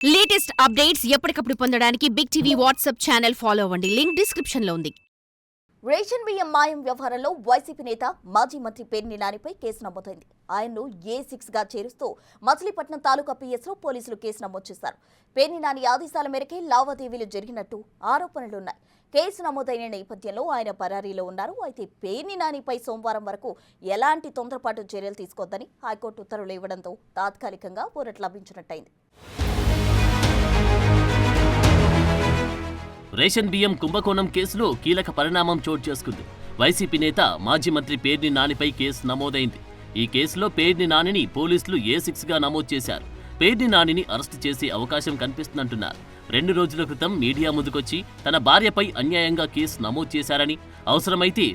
Latest updates ఎప్పటికప్పుడు పొందడానికి big TV WhatsApp channel follow అవ్వండి. లింక్ డిస్క్రిప్షన్ లో ఉంది. రేషన్ బియ్యం మాయం వ్యవహారంలో వైసీపీ నేత మాజీ మంత్రి పేర్ని నానిపై కేసు నమోదైంది. ఆయన్ను A6 గా చేరుస్తూ మచిలీపట్నం తాలూకా పిఎస్లో పోలీసులు కేసు నమోదు చేశారు. పేర్ని నాని ఆదేశాల మేరకే లావాదేవీలు జరిగినట్టు ఆరోపణలున్నాయి. కేసు నమోదైన నేపథ్యంలో ఆయన పరారీలో ఉన్నారు. అయితే పేర్ని నానిపై సోమవారం వరకు ఎలాంటి తొందరపాటు చర్యలు తీసుకోవద్దని హైకోర్టు ఉత్తర్వులు ఇవ్వడంతో తాత్కాలికంగా ఊరట లభించినట్టయింది. రేషన్ బియ్యం కుంభకోణం కేసులో కీలక పరిణామం చోటు చేసుకుంది. వైసీపీ నేత మాజీ మంత్రి పేర్ని నానిపై కేసు నమోదైంది. ఈ కేసులో పేర్ని నానిని పోలీసులు A6 గా నమోదు చేశారు. పేర్ని నానిని అరెస్టు చేసే అవకాశం కనిపిస్తుందంటున్నారు. 2 రోజుల క్రితం మీడియా ముందుకొచ్చి తన భార్యపై అన్యాయంగా కేసు నమోదు చేశారని, అవసరమైతే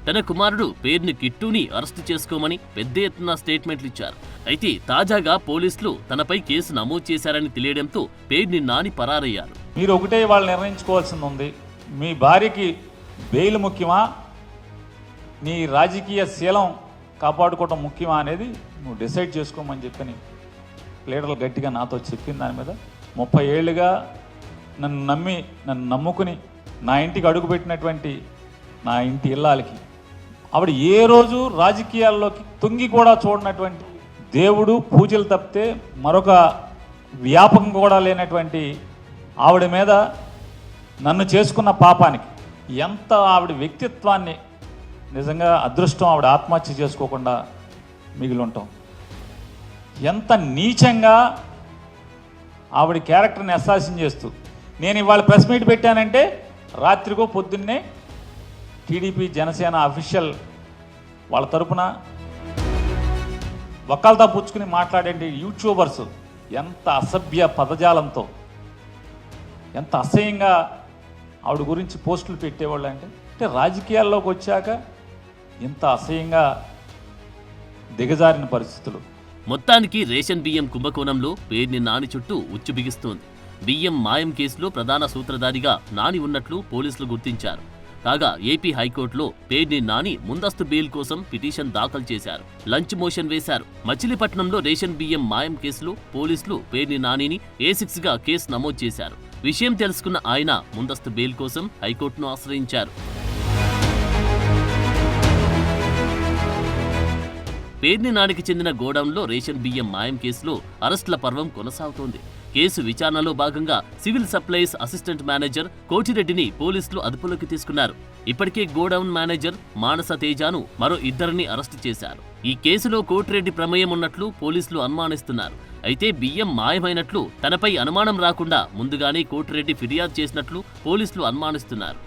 తన కుమారుడు పేర్ని కిట్టూని అరెస్టు చేసుకోమని పెద్ద ఎత్తున స్టేట్మెంట్లు ఇచ్చారు. అయితే తాజాగా పోలీసులు తనపై కేసు నమోదు చేశారని తెలియడంతో పేర్ని నాని పరారయ్యారు. మీరు ఒకటే వాళ్ళు నిర్ణయించుకోవాల్సింది ఉంది. మీ భార్యకి బెయిల్ ముఖ్యమా, నీ రాజకీయ శీలం కాపాడుకోవటం ముఖ్యమా అనేది నువ్వు డిసైడ్ చేసుకోమని చెప్పని లీడర్లు గట్టిగా నాతో చెప్పిన దాని మీద 30 ఏళ్ళుగా నన్ను నమ్ముకుని నా ఇంటికి అడుగుపెట్టినటువంటి నా ఇంటి ఇల్లాలకి ఆవిడ ఏ రోజు రాజకీయాల్లోకి తొంగి కూడా చూడనటువంటి, దేవుడు పూజలు తప్పితే మరొక వ్యాపకం కూడా లేనటువంటి ఆవిడ మీద నన్ను చేసుకున్న పాపానికి ఎంత ఆవిడ వ్యక్తిత్వాన్ని నిజంగా అదృష్టం ఆవిడ ఆత్మహత్య చేసుకోకుండా మిగిలి ఉంటాం. ఎంత నీచంగా ఆవిడ క్యారెక్టర్ని అసాసిన్ చేస్తూ నేను ఇవాళ ప్రెస్ మీట్ పెట్టానంటే రాత్రికో పొద్దున్నే టీడీపీ జనసేన అఫీషియల్ వాళ్ళ తరపున వకాల్తా పుచ్చుకుని మాట్లాడే యూట్యూబర్స్ ఎంత అసభ్య పదజాలంతో ఎంత అసహ్యంగా ఆవిడ గురించి పోస్టులు పెట్టేవాళ్ళు అంటే రాజకీయాల్లోకి వచ్చాక ఇంత అసహ్యంగా దిగజారిన పరిస్థితులు. మొత్తానికి రేషన్ బియ్యం కుంభకోణంలో పేర్ని నాని చుట్టూ ఉచ్చు బిగిస్తోంది. బియ్యం మాయం కేసులో ప్రధాన సూత్రధారిగా నాని ఉన్నట్లు పోలీసులు గుర్తించారు. కాగా ఏపీ హైకోర్టులో పేర్ని నాని ముందస్తు బెయిల్ కోసం పిటిషన్ దాఖలు చేశారు. లంచ్ మోషన్ వేశారు. మచిలీపట్నంలో రేషన్ బియ్యం మాయం కేసులో పోలీసులు పేర్ని నానిని A6 గా కేసు నమోదు చేశారు. విషయం తెలుసుకున్న ఆయన ముందస్తు బెయిల్ కోసం హైకోర్టును ఆశ్రయించారు. పేర్ని నానికి చెందిన గోడౌన్లో రేషన్ బియ్యం మాయం కేసులో అరెస్టుల పర్వం కొనసాగుతోంది. కేసు విచారణలో భాగంగా సివిల్ సప్లైస్ అసిస్టెంట్ మేనేజర్ కోటిరెడ్డిని పోలీసులు అదుపులోకి తీసుకున్నారు. ఇప్పటికే గోడౌన్ మేనేజర్ మానస తేజాను మరో 2 అరెస్టు చేశారు. ఈ కేసులో కోటిరెడ్డి ప్రమేయం ఉన్నట్లు పోలీసులు అనుమానిస్తున్నారు. అయితే బియ్యం మాయమైనట్లు తనపై అనుమానం రాకుండా ముందుగానే కోటిరెడ్డి ఫిర్యాదు చేసినట్లు పోలీసులు అనుమానిస్తున్నారు.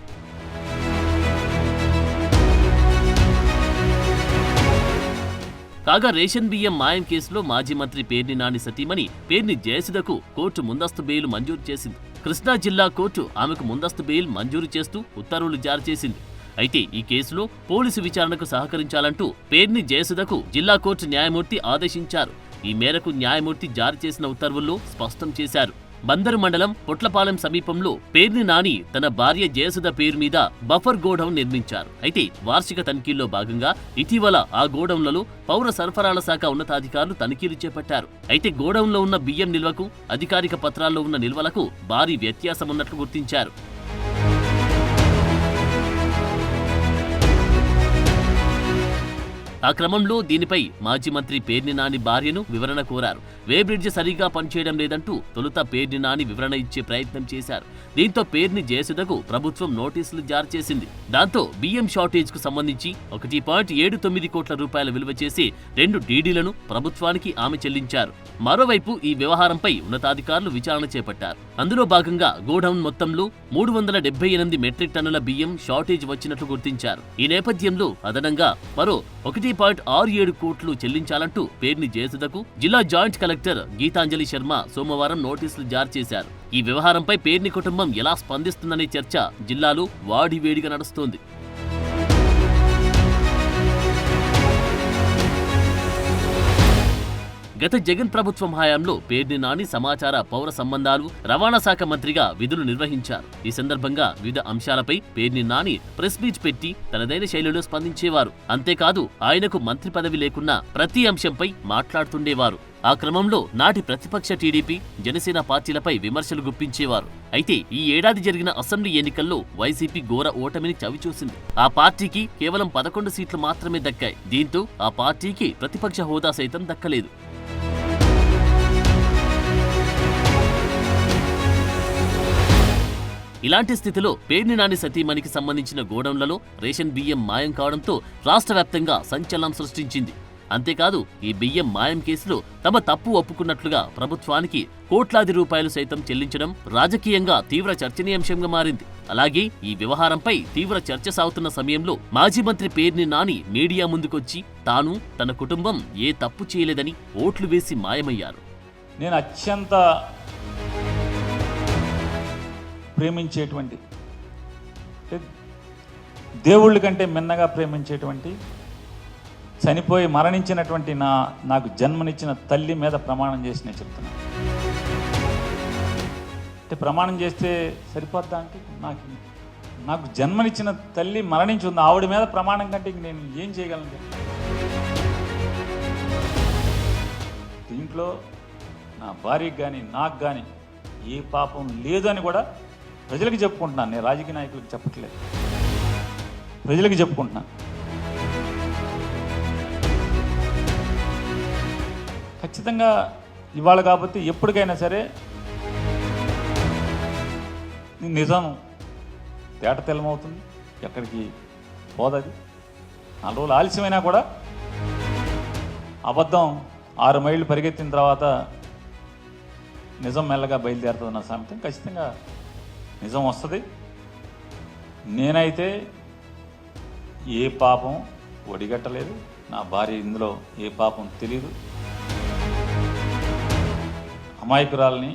కాగా రేషన్ బియ్యం మాయం కేసులో మాజీ మంత్రి పేర్ని నాని సతీమణి పేర్ని జయసుధకు కోర్టు ముందస్తు బెయిల్ మంజూరు చేసింది. కృష్ణా జిల్లా కోర్టు ఆమెకు ముందస్తు బెయిల్ మంజూరు చేస్తూ ఉత్తర్వులు జారీ చేసింది. అయితే ఈ కేసులో పోలీసు విచారణకు సహకరించాలంటూ పేర్ని జయసుధకు జిల్లా కోర్టు న్యాయమూర్తి ఆదేశించారు. ఈ మేరకు న్యాయమూర్తి జారీ చేసిన ఉత్తర్వుల్లో స్పష్టం చేశారు. బందరు మండలం పొట్లపాలెం సమీపంలో పేర్ని నాని తన భార్య జయసుధ పేరు మీద బఫర్ గోడౌన్ నిర్మించారు. అయితే వార్షిక తనిఖీల్లో భాగంగా ఇటీవల ఆ గోడౌన్లలో పౌర సరఫరాల శాఖ ఉన్నతాధికారులు తనిఖీలు చేపట్టారు. అయితే గోడౌన్లో ఉన్న బియ్యం నిల్వకు అధికారిక పత్రాల్లో ఉన్న నిల్వలకు భారీ వ్యత్యాసం ఉన్నట్లు గుర్తించారు. ఆ క్రమంలో దీనిపై మాజీ మంత్రి పేర్ని నాని భార్యను వివరణ కోరారు. వేబ్రిడ్జ్ సరిగా పనిచేయడం లేదంటూ తొలుత పేర్ని నాని వివరణ ఇచ్చే ప్రయత్నం చేశారు. దీంతో పేర్ని జయసుధకు ప్రభుత్వం నోటీసులు జారీ చేసింది. దాంతో బియ్యం షార్టేజ్ కు సంబంధించి 1.79 కోట్ల రూపాయల విలువ చేసి 2 డీడీలను ప్రభుత్వానికి ఆమె చెల్లించారు. మరోవైపు ఈ వ్యవహారంపై ఉన్నతాధికారులు విచారణ చేపట్టారు. అందులో భాగంగా గోడౌన్ మొత్తంలో 378 మెట్రిక్ టన్నుల బియ్యం షార్టేజ్ వచ్చినట్లు గుర్తించారు. ఈ నేపథ్యంలో అదనంగా మరో 1.67 కోట్లు చెల్లించాలంటూ పేర్ని జయసుధకు జిల్లా జాయింట్ కలెక్టర్ గీతాంజలి శర్మ సోమవారం నోటీసులు జారీ చేశారు. ఈ వ్యవహారంపై పేర్ని కుటుంబం ఎలా స్పందిస్తుందనే చర్చ జిల్లాలో వాడివేడిగా నడుస్తోంది. గత జగన్ ప్రభుత్వం హయాంలో పేర్ని నాని సమాచార పౌర సంబంధాలు రవాణా శాఖ మంత్రిగా విధులు నిర్వహించారు. ఈ సందర్భంగా వివిధ అంశాలపై పేర్ని నాని ప్రెస్ మీట్ పెట్టి తనదైన శైలిలో స్పందించేవారు. అంతేకాదు ఆయనకు మంత్రి పదవి లేకున్నా ప్రతి అంశంపై మాట్లాడుతుండేవారు. ఆ క్రమంలో నాటి ప్రతిపక్ష టీడీపీ, జనసేన పార్టీలపై విమర్శలు గుప్పించేవారు. అయితే ఈ ఏడాది జరిగిన అసెంబ్లీ ఎన్నికల్లో వైసీపీ ఘోర ఓటమిని చవిచూసింది. ఆ పార్టీకి కేవలం 11 సీట్లు మాత్రమే దక్కాయి. దీంతో ఆ పార్టీకి ప్రతిపక్ష హోదా సైతం దక్కలేదు. ఇలాంటి స్థితిలో పేర్ని నాని సతీమణికి సంబంధించిన గోడౌన్లలో రేషన్ బియ్యం మాయం కావడంతో రాష్ట్ర వ్యాప్తంగా సంచలనం సృష్టించింది. అంతేకాదు ఈ బియ్యం మాయం కేసులో తమ తప్పు ఒప్పుకున్నట్లుగా ప్రభుత్వానికి కోట్లాది రూపాయలు సైతం చెల్లించడం రాజకీయంగా తీవ్ర చర్చనీయాంశంగా మారింది. అలాగే ఈ వ్యవహారంపై తీవ్ర చర్చ సాగుతున్న సమయంలో మాజీ మంత్రి పేర్ని నాని మీడియా ముందుకొచ్చి తాను తన కుటుంబం ఏ తప్పు చేయలేదని ఓట్లు వేసి మాయమయ్యారు. నేను అత్యంత ప్రేమించేటువంటి, దేవుళ్ళ కంటే మిన్నగా ప్రేమించేటువంటి, చనిపోయి మరణించినటువంటి నాకు జన్మనిచ్చిన తల్లి మీద ప్రమాణం చేసి నేను చెప్తున్నాను. అంటే ప్రమాణం చేస్తే సరిపోద్దా అంటే నాకు జన్మనిచ్చిన తల్లి మరణించి ఉంది, ఆవిడ మీద ప్రమాణం కంటే నేను ఏం చేయగలను? దీంట్లో నా భార్యకి కానీ నాకు కానీ ఏ పాపం లేదు అని కూడా ప్రజలకు చెప్పుకుంటున్నాను. నేను రాజకీయ నాయకులకు చెప్పట్లేదు, ప్రజలకు చెప్పుకుంటున్నాను. ఖచ్చితంగా ఇవాళ కాబట్టి ఎప్పటికైనా సరే నిజం తేట తెల్లమవుతుంది, ఎక్కడికి పోదది. 4 రోజులు ఆలస్యమైనా కూడా అబద్ధం 6 మైళ్ళు పరిగెత్తిన తర్వాత నిజం మెల్లగా బయలుదేరుతుంది. నా సామెతం ఖచ్చితంగా నిజం వస్తుంది. నేనైతే ఏ పాపం ఒడిగట్టలేదు, నా భార్య ఇందులో ఏ పాపం తెలియదు. అమాయకురాల్ని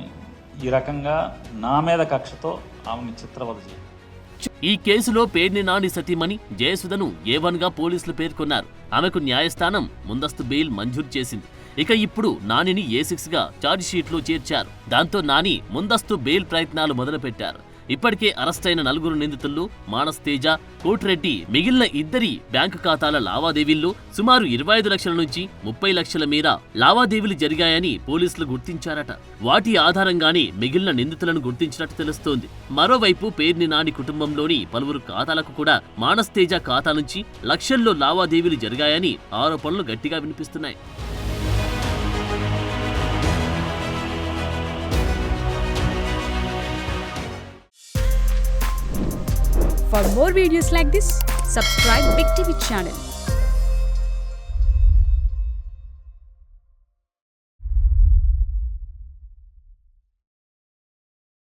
ఈ రకంగా నా మీద కక్షతో ఆమెను చిత్రవద చేయాలి. ఈ కేసులో పేర్ని నాని సతీమణి జయసుధను A1గా పోలీసులు పేర్కొన్నారు. ఆమెకు న్యాయస్థానం ముందస్తు బెయిల్ మంజూరు చేసింది. ఇక ఇప్పుడు నానిని A6గా ఛార్జిషీట్లో చేర్చారు. దాంతో నాని ముందస్తు బెయిల్ ప్రయత్నాలు మొదలుపెట్టారు. ఇప్పటికే అరెస్టైన 4 నిందితుల్లో మానస్ తేజ, కోటిరెడ్డి మిగిలిన ఇద్దరి బ్యాంకు ఖాతాల లావాదేవీల్లో సుమారు 25 లక్షల నుంచి 30 లక్షల మేర లావాదేవీలు జరిగాయని పోలీసులు గుర్తించారట. వాటి ఆధారంగానే మిగిలిన నిందితులను గుర్తించినట్టు తెలుస్తోంది. మరోవైపు పేర్ని నాని కుటుంబంలోని పలువురు ఖాతాలకు కూడా మానస్ తేజ ఖాతా నుంచి లక్షల్లో లావాదేవీలు జరిగాయని ఆరోపణలు గట్టిగా వినిపిస్తున్నాయి. For more videos like this, subscribe Big TV channel.